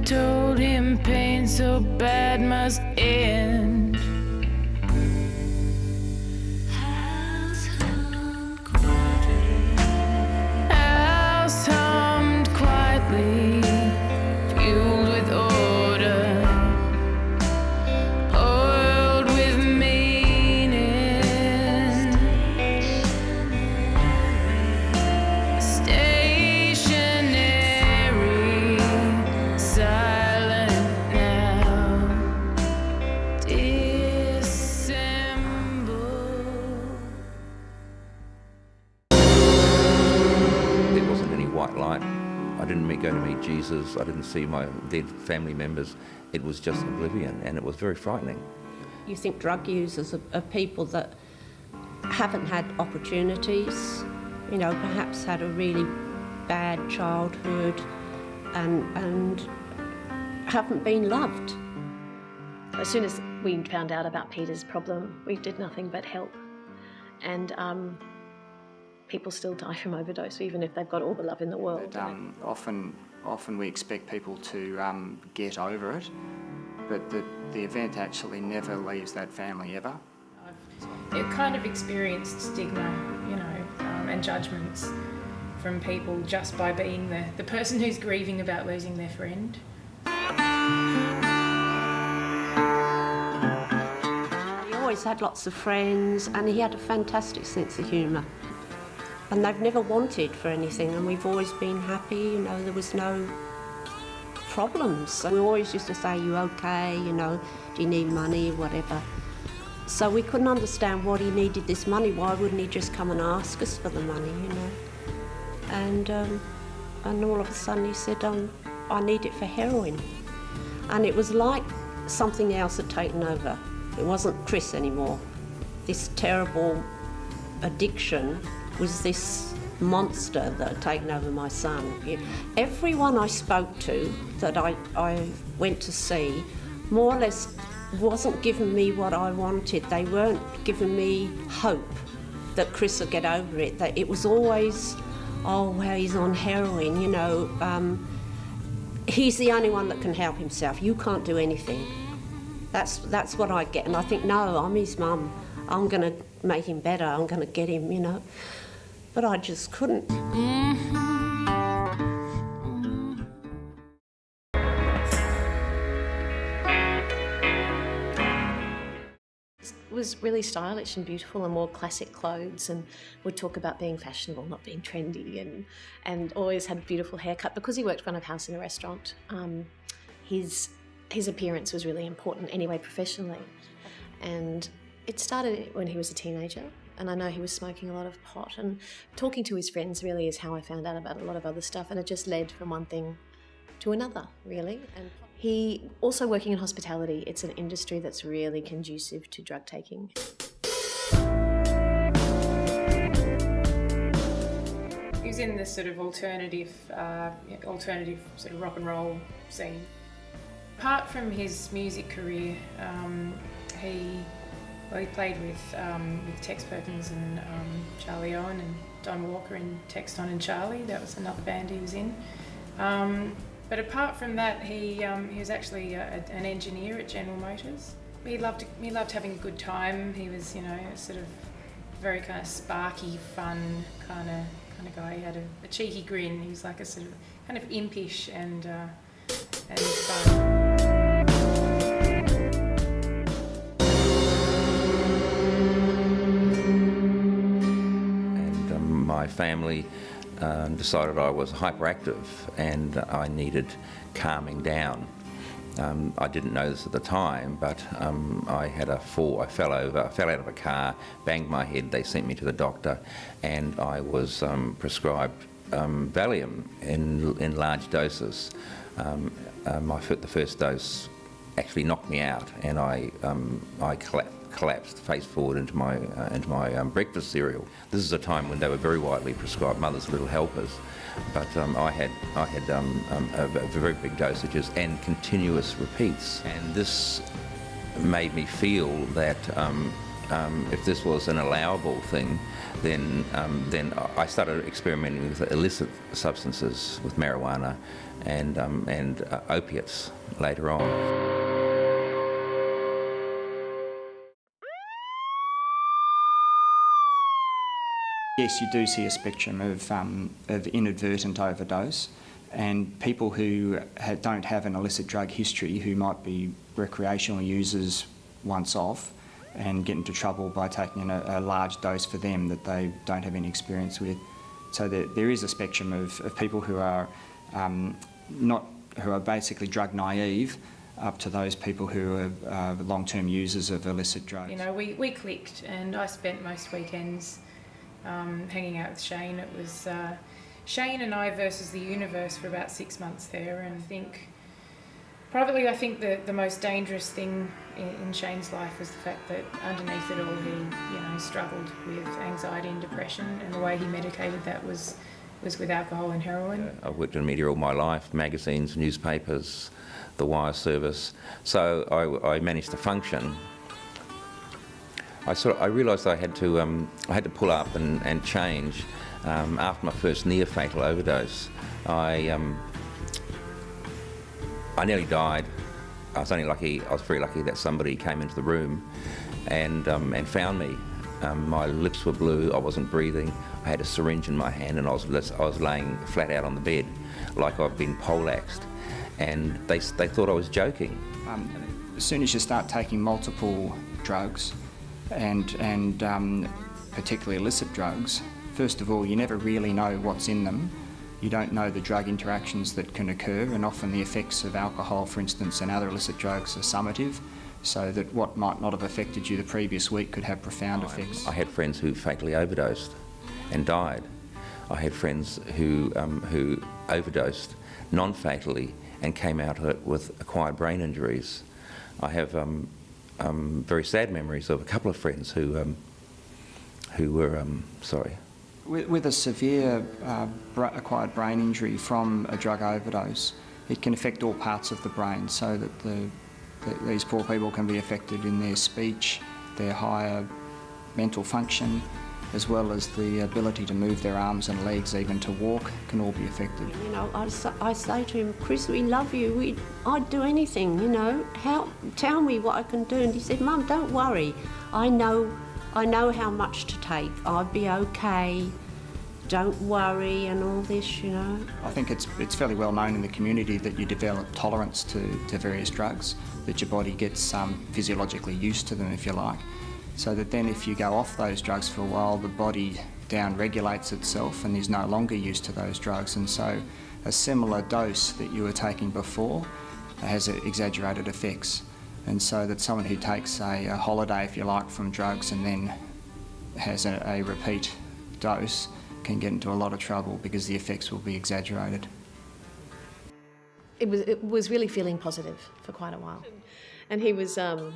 told him pain so bad must end. House hummed quietly, fueled with order, oiled with meaning. Stationary, silent now, dissemble. There wasn't any white light. I didn't go to meet Jesus. I didn't see my dead family members. It was just oblivion, and it was very frightening. You think drug users are people that haven't had opportunities, you know, perhaps had a really bad childhood and haven't been loved. As soon as we found out about Peter's problem, we did nothing but help. And people still die from overdose, even if they've got all the love in the world. But, often we expect people to get over it, but the event actually never leaves that family ever. I've kind of experienced stigma, you know, and judgments from people just by being the person who's grieving about losing their friend. He always had lots of friends and he had a fantastic sense of humour. And they've never wanted for anything, and we've always been happy, you know, there was no problems. We always used to say, you okay, you know, do you need money, whatever. So we couldn't understand what he needed this money, why wouldn't he just come and ask us for the money, you know. And all of a sudden he said, I need it for heroin. And it was like something else had taken over. It wasn't Chris anymore. This terrible addiction was this monster that had taken over my son. Everyone I spoke to that I went to see more or less wasn't giving me what I wanted. They weren't giving me hope that Chris would get over it. That it was always, oh, well, he's on heroin, you know. He's the only one that can help himself. You can't do anything. That's what I get. And I think, no, I'm his mum. I'm going to make him better. I'm going to get him, you know. But I just couldn't. Was really stylish and beautiful and wore classic clothes and would talk about being fashionable, not being trendy, and always had a beautiful haircut because he worked front of house in a restaurant. His appearance was really important anyway professionally, and it started when he was a teenager, and I know he was smoking a lot of pot, and talking to his friends really is how I found out about a lot of other stuff, and it just led from one thing to another, really. And he also working in hospitality. It's an industry that's really conducive to drug taking. He was in this sort of alternative sort of rock and roll scene. Apart from his music career, he played with Tex Perkins and Charlie Owen and Don Walker in Tex, Don and Charlie. That was another band he was in. But apart from that, he was actually an engineer at General Motors. He loved having a good time. He was, you know, sort of very kind of sparky, fun kind of guy. He had a cheeky grin. He was like a sort of kind of impish and fun. My family decided I was hyperactive and I needed calming down. I didn't know this at the time, but I had a fall. I fell out of a car, banged my head. They sent me to the doctor, and I was prescribed Valium in large doses. The first dose actually knocked me out, and I collapsed face forward into my breakfast cereal. This is a time when they were very widely prescribed, Mother's Little Helpers, but I had very big dosages and continuous repeats, and this made me feel that if this was an allowable thing, then I started experimenting with illicit substances, with marijuana and opiates later on. Yes, you do see a spectrum of inadvertent overdose, and people who don't have an illicit drug history, who might be recreational users once off and get into trouble by taking a large dose for them that they don't have any experience with. So there is a spectrum of people who are who are basically drug naive, up to those people who are long-term users of illicit drugs. You know, we clicked, and I spent most weekends hanging out with Shane. It was Shane and I versus the universe for about 6 months there, and privately I think the most dangerous thing in Shane's life was the fact that underneath it all he struggled with anxiety and depression, and the way he medicated that was with alcohol and heroin. I've worked in media all my life, magazines, newspapers, the wire service, so I managed to function. I realised I had to pull up and change after my first near-fatal overdose. I nearly died. I was very lucky that somebody came into the room and found me. My lips were blue. I wasn't breathing. I had a syringe in my hand, and I was laying flat out on the bed, like I've been poleaxed. And they thought I was joking. As soon as you start taking multiple drugs, and particularly illicit drugs, first of all, you never really know what's in them. You don't know the drug interactions that can occur, and often the effects of alcohol, for instance, and other illicit drugs are summative, so that what might not have affected you the previous week could have profound effects. I had friends who fatally overdosed and died. I had friends who overdosed non-fatally and came out of it with acquired brain injuries. I have very sad memories of a couple of friends who were With a severe acquired brain injury from a drug overdose, it can affect all parts of the brain, so that these poor people can be affected in their speech, their higher mental function, as well as the ability to move their arms and legs, even to walk, can all be affected. You know, I say to him, Chris, we love you. I'd do anything, you know. Tell me what I can do. And he said, Mum, don't worry. I know how much to take. I'll be okay. Don't worry, and all this, you know. I think it's fairly well known in the community that you develop tolerance to various drugs, that your body gets physiologically used to them, if you like. So that then if you go off those drugs for a while, the body down-regulates itself and is no longer used to those drugs. And so a similar dose that you were taking before has exaggerated effects. And so that someone who takes a holiday, if you like, from drugs and then has a repeat dose can get into a lot of trouble because the effects will be exaggerated. It was really feeling positive for quite a while, and he was on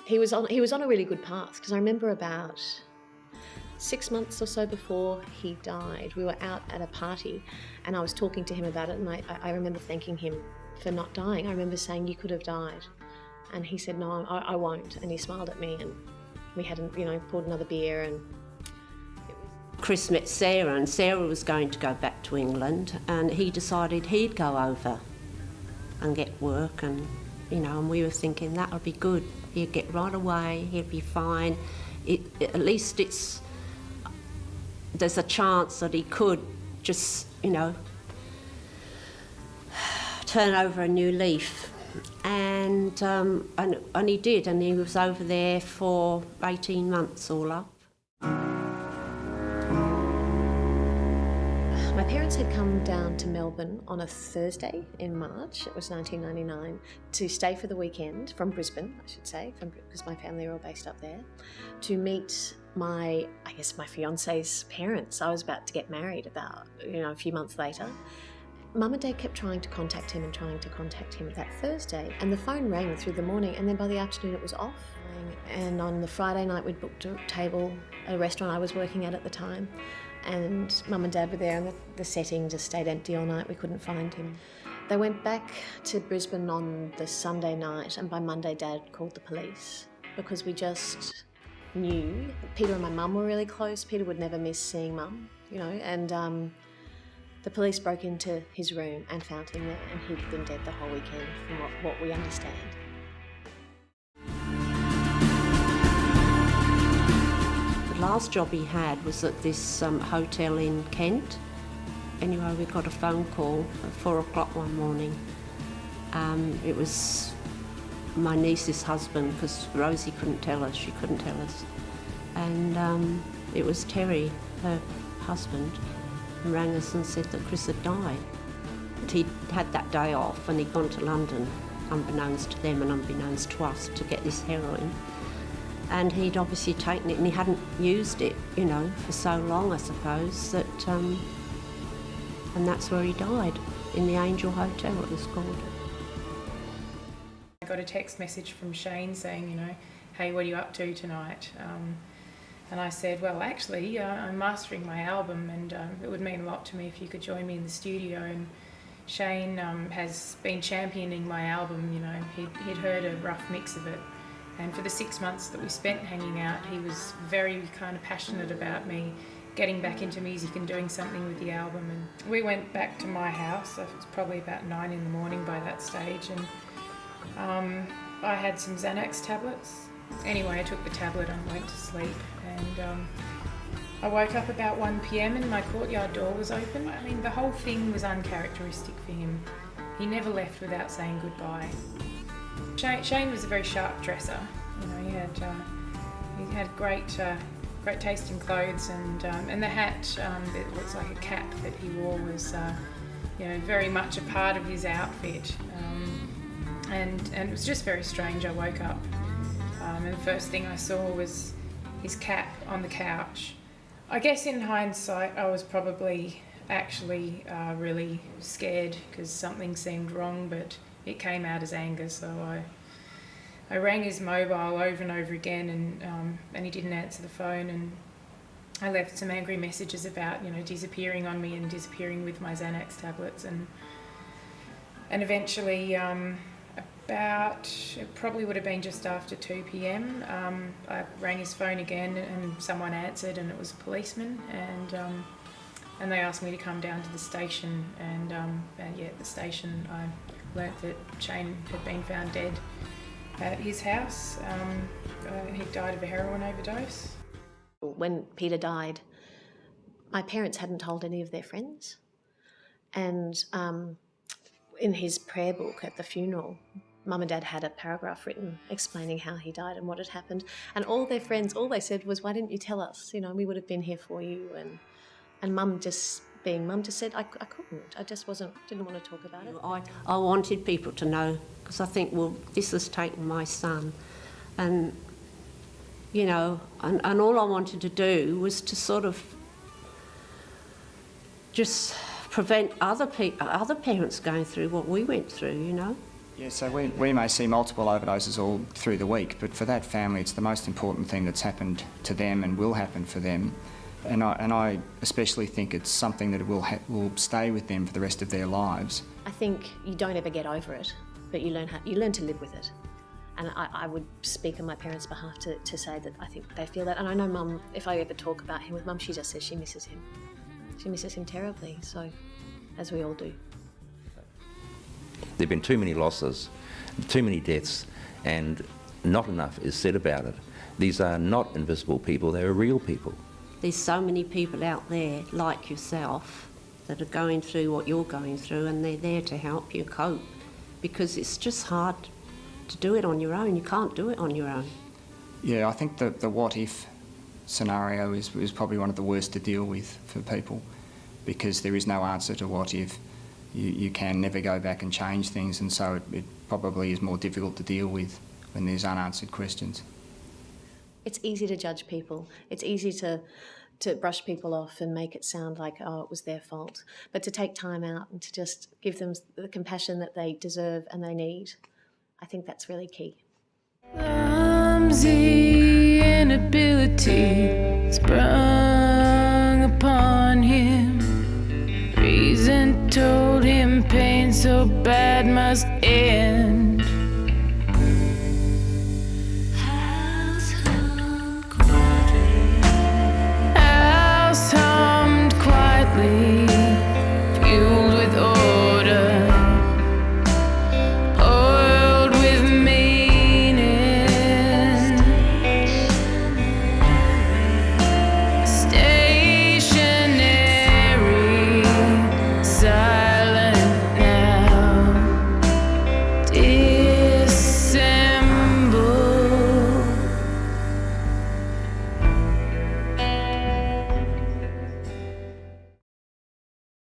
a really good path, because I remember about 6 months or so before he died, we were out at a party and I was talking to him about it, and I remember thanking him for not dying. I remember saying, you could have died. And he said, no, I won't. And he smiled at me, and we hadn't, poured another beer. And Chris met Sarah, and Sarah was going to go back to England, and he decided he'd go over and get work, and we were thinking that would be good. He'd get right away, he'd be fine. At least there's a chance that he could just, turn over a new leaf. And he did, and he was over there for 18 months all up. My parents had come down to Melbourne on a Thursday in March, it was 1999, to stay for the weekend, from Brisbane, I should say, because my family are all based up there, to meet my fiance's parents. I was about to get married about, a few months later. Mum and Dad kept trying to contact him that Thursday, and the phone rang through the morning, and then by the afternoon it was off. And on the Friday night we'd booked a table at a restaurant I was working at the time, and Mum and Dad were there, and the setting just stayed empty all night. We couldn't find him. They went back to Brisbane on the Sunday night, and by Monday Dad called the police, because we just knew. Peter and my mum were really close. Peter would never miss seeing mum, you know, and the police broke into his room and found him there, and he'd been dead the whole weekend from what we understand. The last job he had was at this hotel in Kent. Anyway, we got a phone call at 4 o'clock one morning. It was my niece's husband, because Rosie couldn't tell us, she couldn't tell us. And it was Terry, her husband, who rang us and said that Chris had died. He'd had that day off and he'd gone to London, unbeknownst to them and unbeknownst to us, to get this heroin. And he'd obviously taken it and he hadn't used it, you know, for so long, I suppose, that, and that's where he died, in the Angel Hotel it was called. I got a text message from Shane saying, you know, hey, what are you up to tonight? And I said, well, actually, I'm mastering my album, and it would mean a lot to me if you could join me in the studio. And Shane has been championing my album, you know, he'd heard a rough mix of it. And for the 6 months that we spent hanging out, he was very kind of passionate about me getting back into music and doing something with the album. And we went back to my house. It was probably about 9 in the morning by that stage, and I had some Xanax tablets. Anyway, I took the tablet and went to sleep, and I woke up about 1 p.m. and my courtyard door was open. I mean, the whole thing was uncharacteristic for him. He never left without saying goodbye. Shane was a very sharp dresser. You know, he had great taste in clothes, and the hat that looks like a cap that he wore was, you know, very much a part of his outfit. And it was just very strange. I woke up and the first thing I saw was his cap on the couch. I guess in hindsight I was probably actually really scared because something seemed wrong, but it came out as anger, so I rang his mobile over and over again, and he didn't answer the phone, and I left some angry messages about, you know, disappearing on me and disappearing with my Xanax tablets, and eventually it probably would have been just after 2 p.m. I rang his phone again and someone answered, and it was a policeman, and they asked me to come down to the station, and at the station I learnt that Shane had been found dead at his house. He died of a heroin overdose. When Peter died, my parents hadn't told any of their friends, and in his prayer book at the funeral, Mum and Dad had a paragraph written explaining how he died and what had happened, and all their friends, all they said was, why didn't you tell us? You know, we would have been here for you. And Mum, just being Mum, just said, I couldn't. I just didn't want to talk about it. I wanted people to know, because I think, well, this has taken my son, and, you know, and all I wanted to do was to sort of just prevent other parents going through what we went through, you know. Yeah, so we may see multiple overdoses all through the week, but for that family it's the most important thing that's happened to them and will happen for them. And I especially think it's something that will stay with them for the rest of their lives. I think you don't ever get over it, but you learn to live with it. And I would speak on my parents' behalf to say that I think they feel that. And I know Mum, if I ever talk about him with Mum, she just says she misses him. She misses him terribly, so, as we all do. There have been too many losses, too many deaths, and not enough is said about it. These are not invisible people, they are real people. There's so many people out there like yourself that are going through what you're going through, and they're there to help you cope, because it's just hard to do it on your own. You can't do it on your own. Yeah, I think the what if scenario is probably one of the worst to deal with for people, because there is no answer to what if. You can never go back and change things, and so it probably is more difficult to deal with when there's unanswered questions. It's easy to judge people. It's easy to brush people off and make it sound like, oh, it was their fault. But to take time out and to just give them the compassion that they deserve and they need, I think that's really key. Clumsy inability sprung upon him. Reason told him pain so bad must